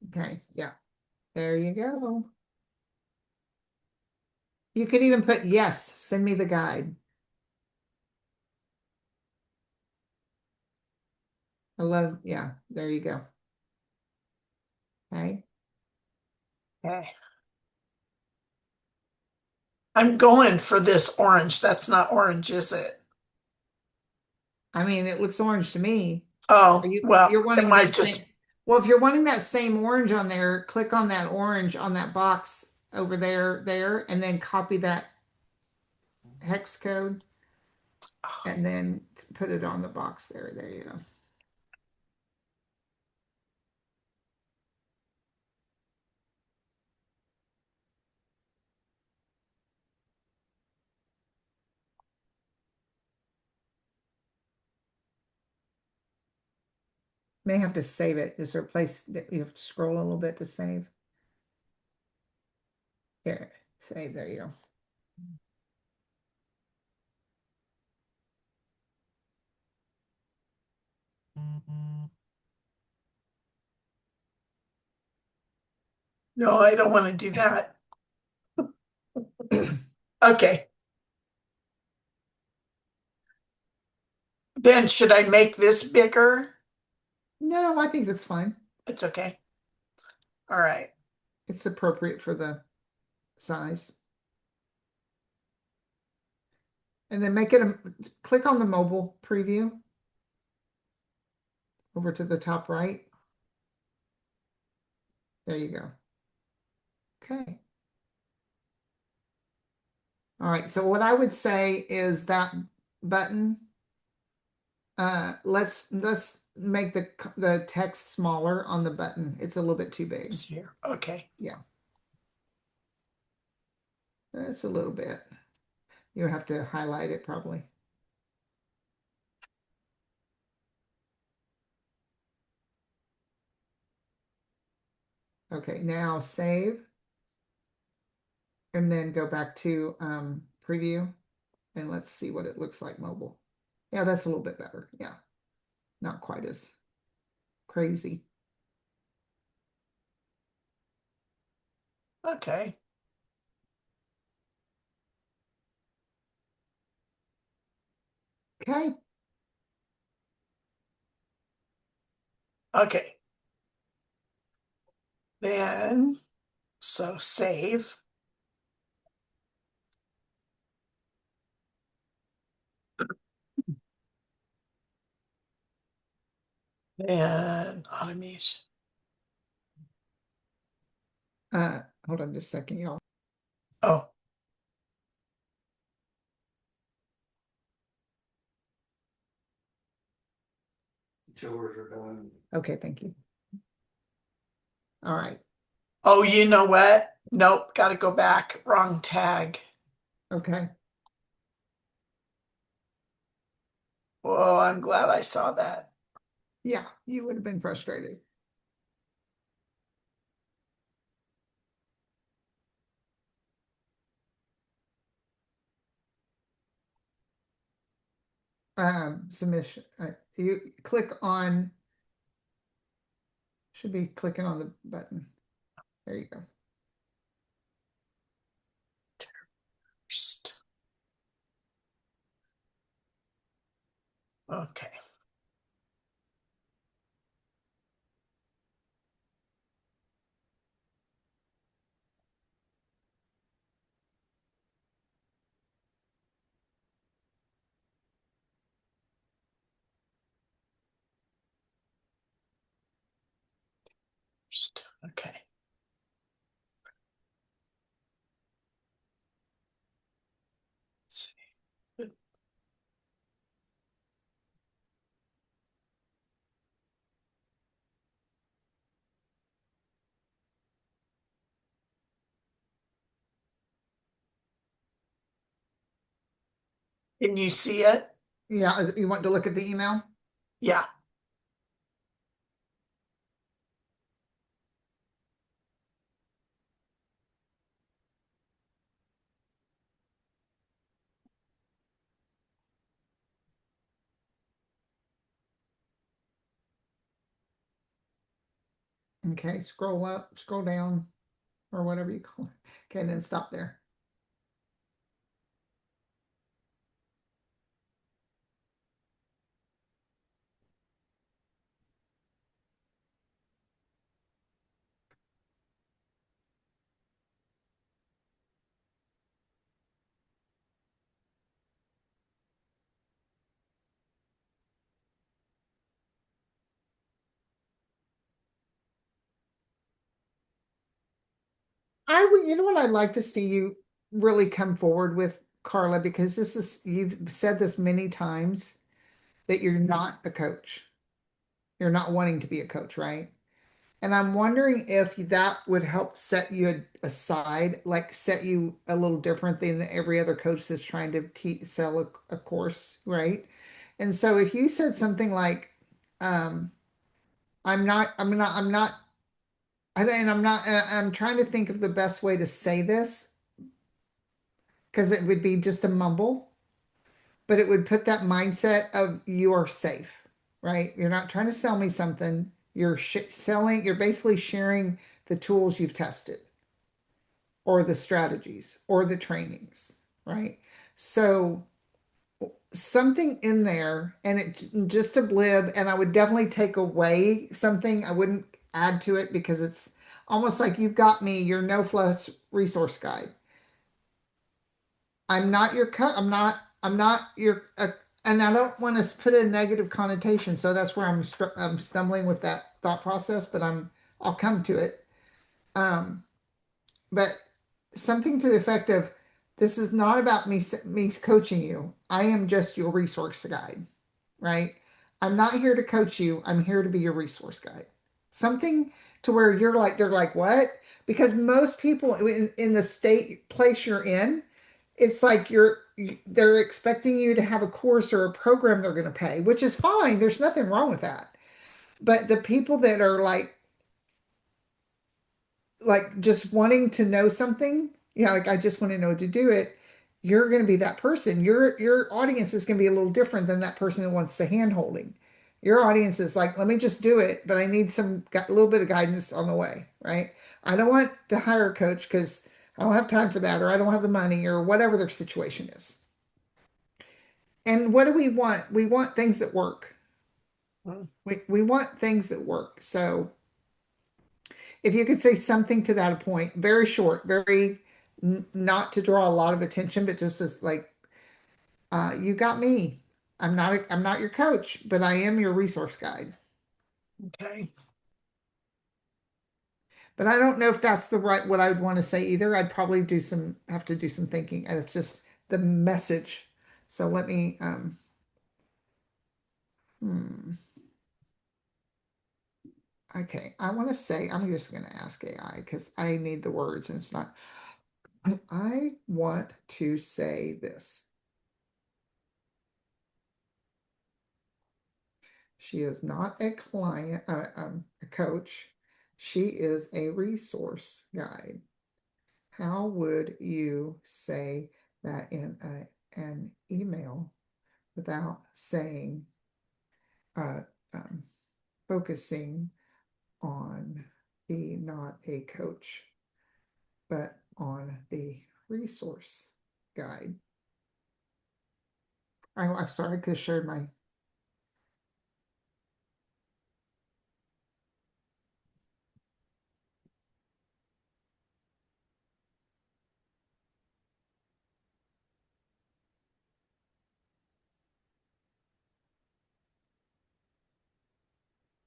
Okay, yeah. There you go. You could even put, yes, send me the guide. I love, yeah, there you go. Okay. Okay. I'm going for this orange. That's not orange, is it? I mean, it looks orange to me. Oh, well, You're it wanting that might same, just, well, if you're wanting that same orange on there, click on that orange on that box over there, and then copy that hex code and then put it on the box there. There you go. May have to save it. Is there a place that you have to scroll a little bit to save? There, save. There you go. No, I don't want to do that. Okay. Then should I make this bigger? No, I think that's fine. It's okay. All right. It's appropriate for the size. And then make it a click on the mobile preview over to the top right. There you go. Okay. All right. So what I would say is that button, let's make the text smaller on the button. It's a little bit too big. It's here. Okay. Yeah. That's a little bit. You have to highlight it probably. Okay, now save and then go back to preview and let's see what it looks like mobile. Yeah, that's a little bit better. Yeah, not quite as crazy. Okay. Okay, Okay. Then, so save. And automation. hold on just a second, y'all. Oh, Chores are done. Okay, thank you. All right, oh, you know what? Nope, got to go back. Wrong tag. okay. Oh, I'm glad I saw that. Yeah, you would have been frustrated. Submission. You click on, should be clicking on the button. There you go. First. Okay. First. Okay. Let's see. Can you see it? Yeah, you want to look at the email? Yeah. Okay, scroll up, scroll down, or whatever you call it. Okay, then stop there. You know what I'd like to see you really come forward with, Carla, because this is, you've said this many times, that you're not a coach. You're not wanting to be a coach, right? And I'm wondering if that would help set you aside, like set you a little different than every other coach that's trying to sell a course, right? And so if you said something like, um, I'm not, and I'm not, I'm trying to think of the best way to say this because it would be just a mumble, but it would put that mindset of you are safe, right? You're not trying to sell me something. You're selling, you're basically sharing the tools you've tested or the strategies or the trainings, right? So something in there and it just a blib, and I would definitely take away something. I wouldn't add to it because it's almost like you've got me, your no fuss resource guide. I'm not your I'm not your and I don't want to put a negative connotation. So that's where I'm stumbling with that thought process, but I'll come to it. Um, but something to the effect of this is not about me coaching you. I am just your resource guide, right? I'm not here to coach you. I'm here to be your resource guide. Something to where you're like they're like what? Because most people in the state place you're in, it's like they're expecting you to have a course or a program they're going to pay, which is fine. There's nothing wrong with that. But the people that are like just wanting to know something, like I just want to know to do it, you're going to be that person. Your audience is going to be a little different than that person who wants the hand holding. Your audience is like, let me just do it, but I need a little bit of guidance on the way, right? I don't want to hire a coach because I don't have time for that, or I don't have the money, or whatever their situation is. And what do we want? We want things that work. We want things that work. So if you could say something to that point, very short, very not to draw a lot of attention, but just as like, you got me. I'm not your coach, but I am your resource guide. Okay. But I don't know if that's the right what I would want to say either. I'd probably have to do some thinking. And it's just the message. So let me hmm. Okay, I want to say I'm just going to ask AI because I need the words and it's not. I want to say this. She is not a client, a coach. She is a resource guide. How would you say that in an email without saying, uh, um, focusing on the not a coach, but on the resource guide? I'm sorry, I could have shared my.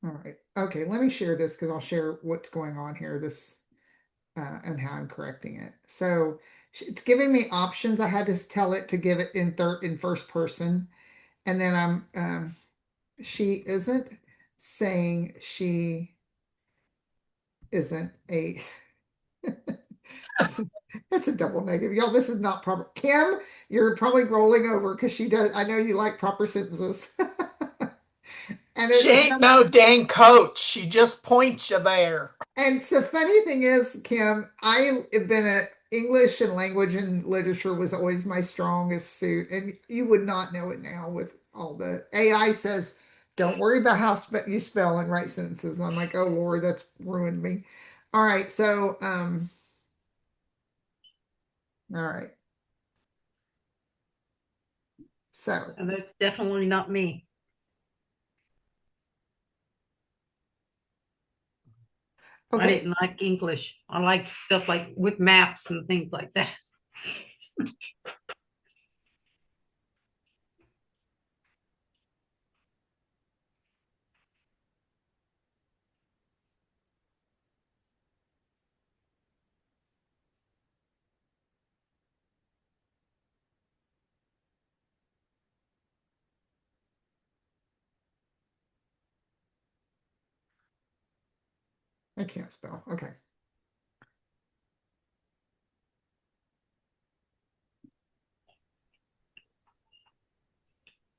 All right. Okay, let me share this because I'll share what's going on here. This and how I'm correcting it. So it's giving me options. I had to tell it to give it in first person, and then she isn't saying she isn't a. That's a double negative, y'all. This is not proper. Kim, you're probably rolling over because she does. I know you like proper sentences, and She it's ain't no dang coach. She just points you there. And so funny thing is, Kim, I have been a English and language and literature was always my strongest suit, and you would not know it now with all the AI says, "Don't worry about how you spell and write sentences." And I'm like, "Oh Lord, that's ruined me." All right, so all right, so And that's definitely not me. I okay, didn't like English. I liked stuff like with maps and things like that. I can't spell. Okay.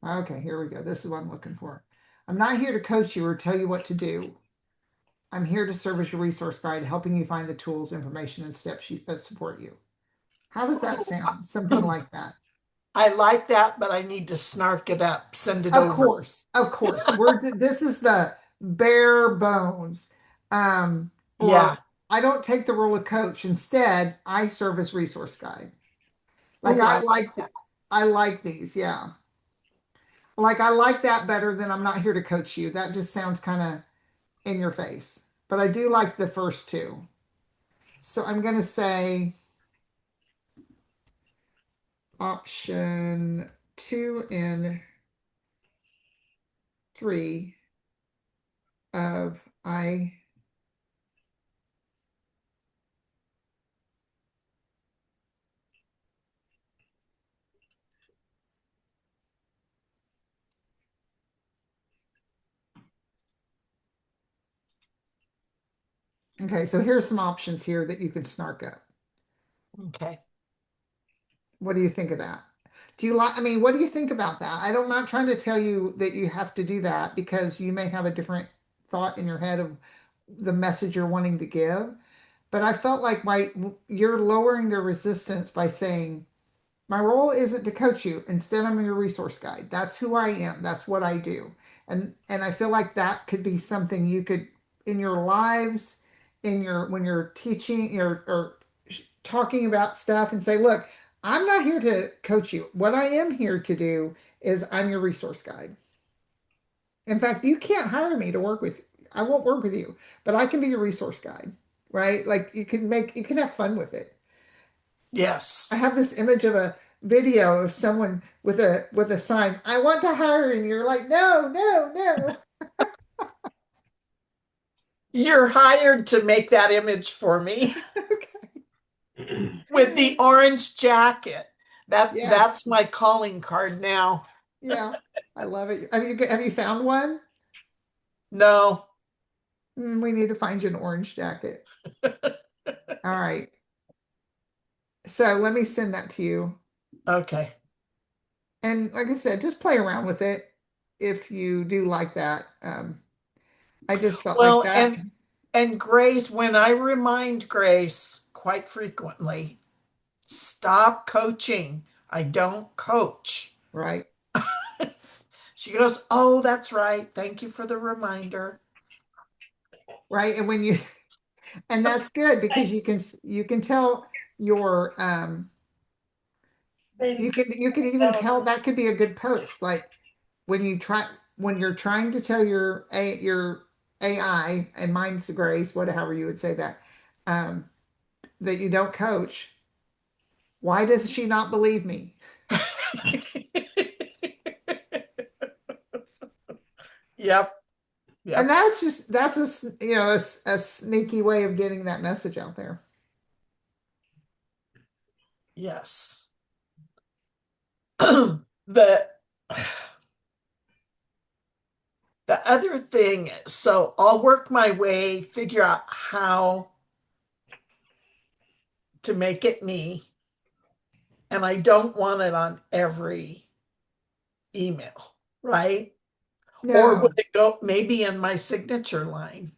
Okay, here we go. This is what I'm looking for. I'm not here to coach you or tell you what to do. I'm here to serve as your resource guide, helping you find the tools, information, and steps that support you. How does that sound? Something like that. I like that, but I need to snark it up, send it Of over. course, of course. This is the bare bones. Or Yeah. I don't take the role of coach. Instead, I serve as resource guide. Like Oh, I I like like that. I like these, yeah. Like I like that better than I'm not here to coach you. That just sounds kind of in your face. But I do like the first two. So I'm going to say option 2 and 3 of I. Okay, so here's some options here that you can snark up. Okay. What do you think of that? Do you like, I mean, what do you think about that? I'm not trying to tell you that you have to do that because you may have a different thought in your head of the message you're wanting to give. But I felt like you're lowering the resistance by saying, my role isn't to coach you. Instead, I'm your resource guide. That's who I am. That's what I do. And I feel like that could be something you could in your lives, in your when you're teaching or talking about stuff and say, look, I'm not here to coach you. What I am here to do is I'm your resource guide. In fact, you can't hire me to work with, I won't work with you, but I can be your resource guide, right? Like you can have fun with it. I Yes. have this image of a video of someone with a sign, I want to hire, and you're like, no, no, no. You're hired to make that image for me with the Okay. orange jacket. Yes. That's my calling card now. Yeah. I love it. Have you found one? No. We need to find you an orange jacket. All right. So let me send that to you. Okay. And like I said, just play around with it if you do like that. I just felt like Well, that, and Grace, when I remind Grace quite frequently, stop coaching. I don't coach. right? She goes, "Oh, that's right. Thank you for the reminder." Right. And and that's good because you can tell your you can even tell that could be a good post. Like when you try when you're trying to tell your AI and mine's the Grace, whatever you would say that, um, that you don't coach. Why does she not believe me? Yep. And Yep. that's a sneaky way of getting that message out there. Yes. The the other thing, so I'll work my way, figure out how to make it me, and I don't want it on every email, right? Or would No, it go maybe in my signature line?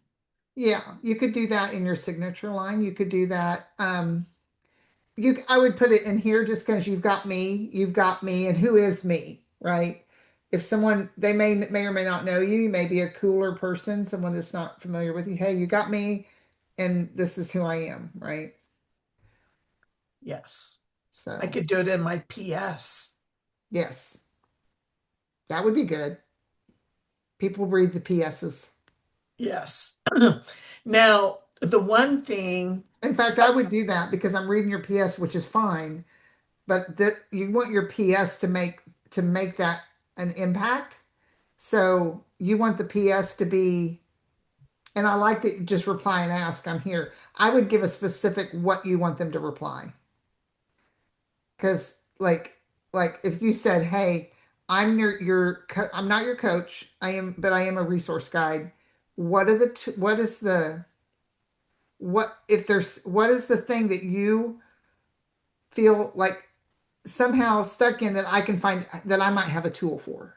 yeah, you could do that in your signature line. You could do that. I would put it in here just because you've got me, and who is me, right? If someone they may or may not know you, you may be a cooler person, someone that's not familiar with you. Hey, you got me, and this is who I am, right? Yes. I So could do it in my PS. yes, that would be good. People read the PSs. Yes. Now, the one thing, In fact, I would do that because I'm reading your PS, which is fine, but that you want your PS to make that an impact. So you want the PS to be, and I like that you just reply and ask, I'm here. I would give a specific what you want them to reply. Because like if you said, hey, I'm not your coach. But I am a resource guide. What is the what is the thing that you feel like somehow stuck in that I can find that I might have a tool for?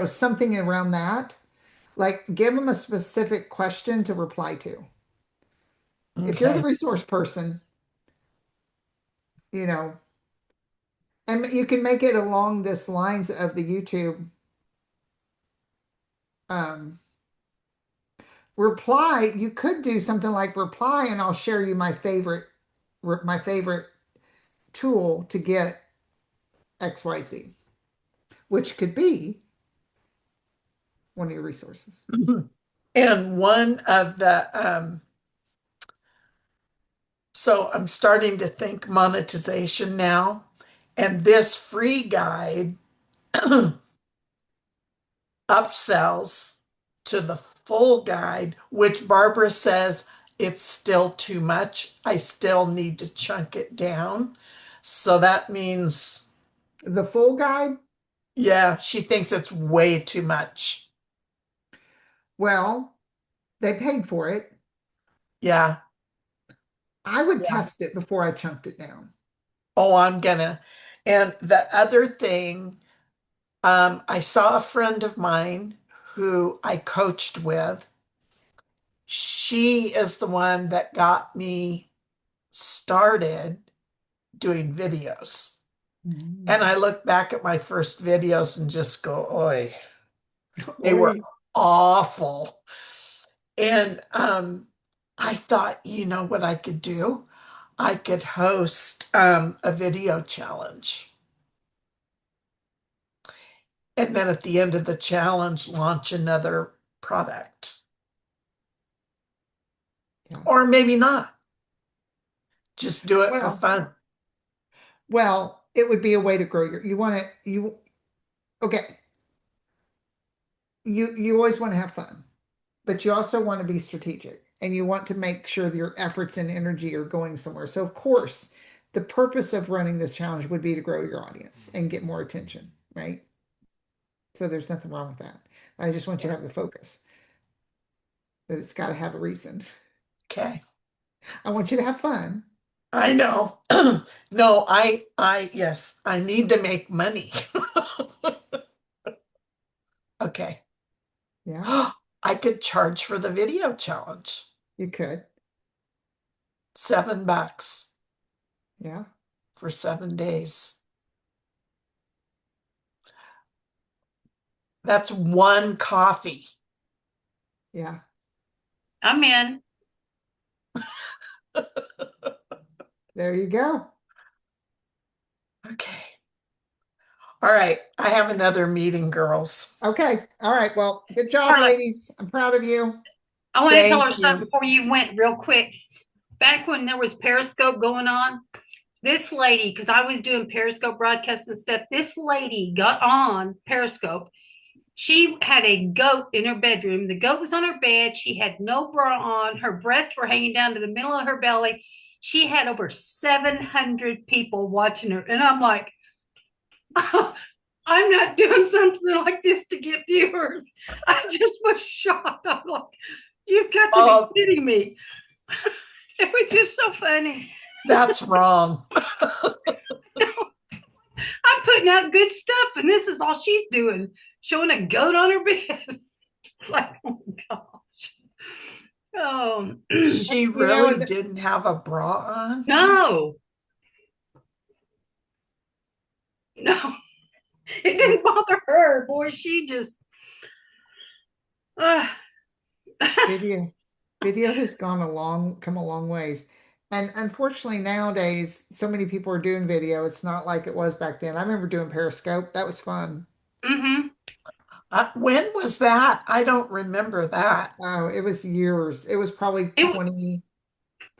Something around that. Like give them a specific question to reply to. If you're the Okay. resource person, you know, and you can make it along this lines of the YouTube um, reply. You could do something like reply, and I'll share you my favorite tool to get XYZ, which could be one of your resources. And one of the, so I'm starting to think monetization now. And this free guide upsells to the full guide, which Barbara says it's still too much. I still need to chunk it down. So that means, The full guide, yeah, she thinks it's way too much. well, they paid for it. Yeah. I would Yeah. test it before I chunked it down. Oh, I'm gonna. And the other thing, I saw a friend of mine who I coached with. She is the one that got me started doing videos. And Mm. I look back at my first videos and just go, oi, they were Oi. awful. And I thought, you know what I could do? I could host a video challenge. And then at the end of the challenge, launch another product. Yeah. Or maybe not. Just do it for Well, fun. it would be a way to grow you want to, okay. You always want to have fun, but you also want to be strategic and you want to make sure that your efforts and energy are going somewhere. So, of course, the purpose of running this challenge would be to grow your audience and get more attention, right? So, there's nothing wrong with that. I just want you to have the focus that it's got to have a reason. Okay. I want you to have fun. I know. No, yes, I need to make money. Okay. Yeah, I could charge for the video challenge. you could. $7 Yeah, for 7 days. That's one coffee. yeah, I'm in. there you go. Okay. All right. I have another meeting, girls. Okay. All right. Well, good job, Carla, ladies. I'm proud of you. I want to tell her Thank something you. before you went real quick. Back when there was Periscope going on, this lady, because I was doing Periscope broadcasts and stuff, this lady got on Periscope. She had a goat in her bedroom. The goat was on her bed. She had no bra on. Her breasts were hanging down to the middle of her belly. She had over 700 people watching her. And I'm like, I'm not doing something like this to get viewers. I just was shocked. I'm like, you've got to be Oh, kidding me. It was just so funny. that's wrong. I'm putting out good stuff, and this is all she's doing, showing a goat on her bed. It's like, oh my gosh. Oh, She You know, really didn't have a bra on. no, no, it yeah, didn't bother her. Boy, she just, uh, video video has come a long ways. And unfortunately nowadays, so many people are doing video. It's not like it was back then. I remember doing Periscope. That was fun. mm-hmm. When was that? I don't remember that. Oh, it was years. It was probably it,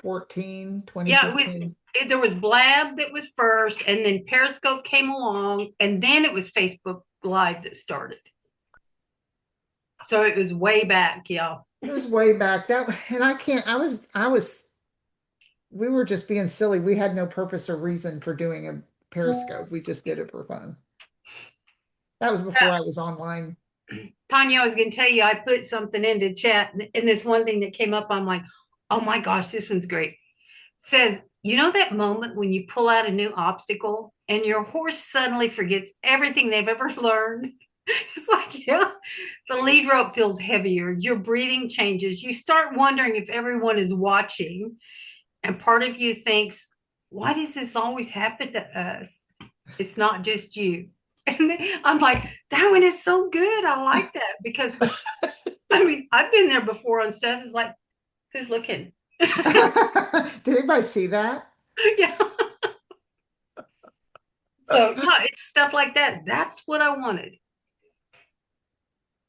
2014, yeah, it was, 2015. there was Blab that was first, and then Periscope came along, and then it was Facebook Live that started. So it was way back, y'all. It was way back. And we were just being silly. We had no purpose or reason for doing a Periscope. We just did it for fun. That was before I was online. Tanya, I was going to tell you, I put something into chat, and this one thing that came up, I'm like, Oh my gosh, this one's great. Says, you know that moment when you pull out a new obstacle and your horse suddenly forgets everything they've ever learned? It's like, yeah, the lead rope feels heavier, your breathing changes, you start wondering if everyone is watching, and part of you thinks, why does this always happen to us? It's not just you. And I'm like, that one is so good. I like that because I mean, I've been there before on stuff. It's like, who's looking? Did anybody see that? Yeah. So yeah, it's stuff like that. That's what I wanted.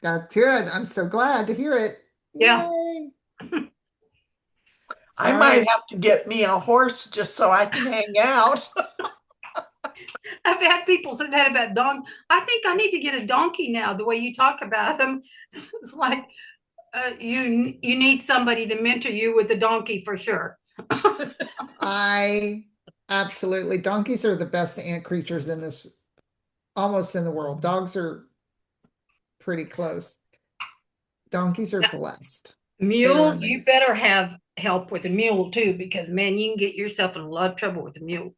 That's good. I'm so glad to hear it. Yeah. Yay. I All might right. have to get me a horse just so I can hang out. I've had people say that about donkey. I think I need to get a donkey now, the way you talk about them. It's like you need somebody to mentor you with the donkey for sure. I absolutely, donkeys are the best ant creatures in this, almost in the world. Dogs are pretty close. Donkeys are Now, blessed. They are mules, you amazing. better have help with a mule too, because man, you can get yourself in a lot of trouble with a mule.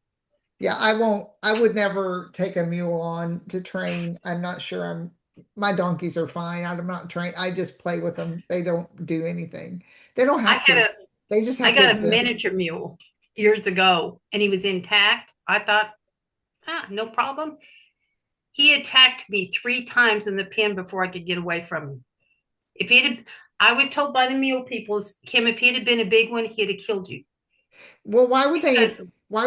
Yeah, I would never take a mule on to train. I'm not sure my donkeys are fine. I'm not trained. I just play with them. They don't do anything. They don't I have had to. a They just I have to got a exist. miniature mule years ago, and he was intact. I thought, no problem. He attacked me 3 times in the pen before I could get away from him. If he'd have, I was told by the mule people, Kim, if he'd have been a big one, he'd have killed you. Well, Because, why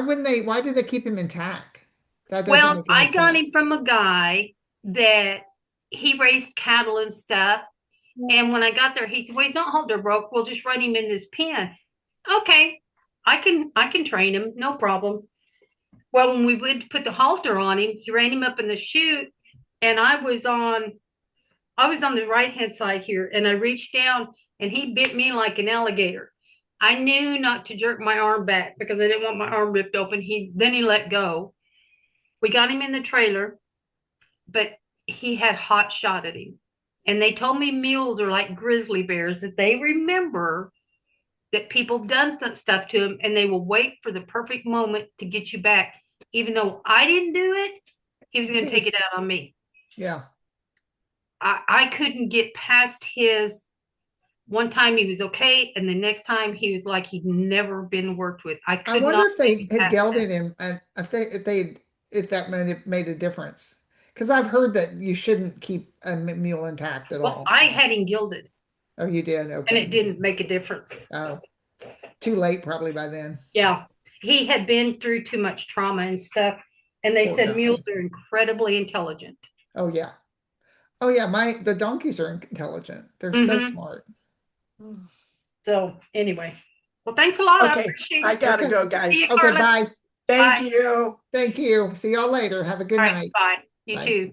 do they keep him intact? That doesn't well, make any I got him sense. from a guy that he raised cattle and stuff. And when I got there, he said, "Well, he's not halter broke. We'll just run him in this pen." Okay, I can train him, no problem. Well, when we went to put the halter on him, he ran him up in the chute, and I was on the right hand side here, and I reached down, and he bit me like an alligator. I knew not to jerk my arm back because I didn't want my arm ripped open. He let go. We got him in the trailer, but he had hot shot at him. And they told me mules are like grizzly bears, that they remember that people have done stuff to them and they will wait for the perfect moment to get you back. Even though I didn't do it, he was going He to take it was, out on me. yeah. I couldn't get past his. One time he was okay, and the next time he was like he'd never been worked with. I I could wonder not if take they it had past gelded that. him and if that made a difference. Because I've heard that you shouldn't keep a mule intact at Well, all. I had him gilded, Oh, you did? and it Okay. didn't make a difference. Oh, too late probably by then. Yeah, he had been through too much trauma and stuff, and they Poor said mules guy. are incredibly intelligent. Oh yeah. Oh yeah, the donkeys are intelligent. They're so Mm-hmm. smart. So anyway, well, thanks a lot. I Okay, appreciate I it. gotta Okay. go, See you, guys. Okay, Carla. bye. Thank Bye. you. Thank you. See y'all later. Have a good All right. night. Bye. You Bye. too.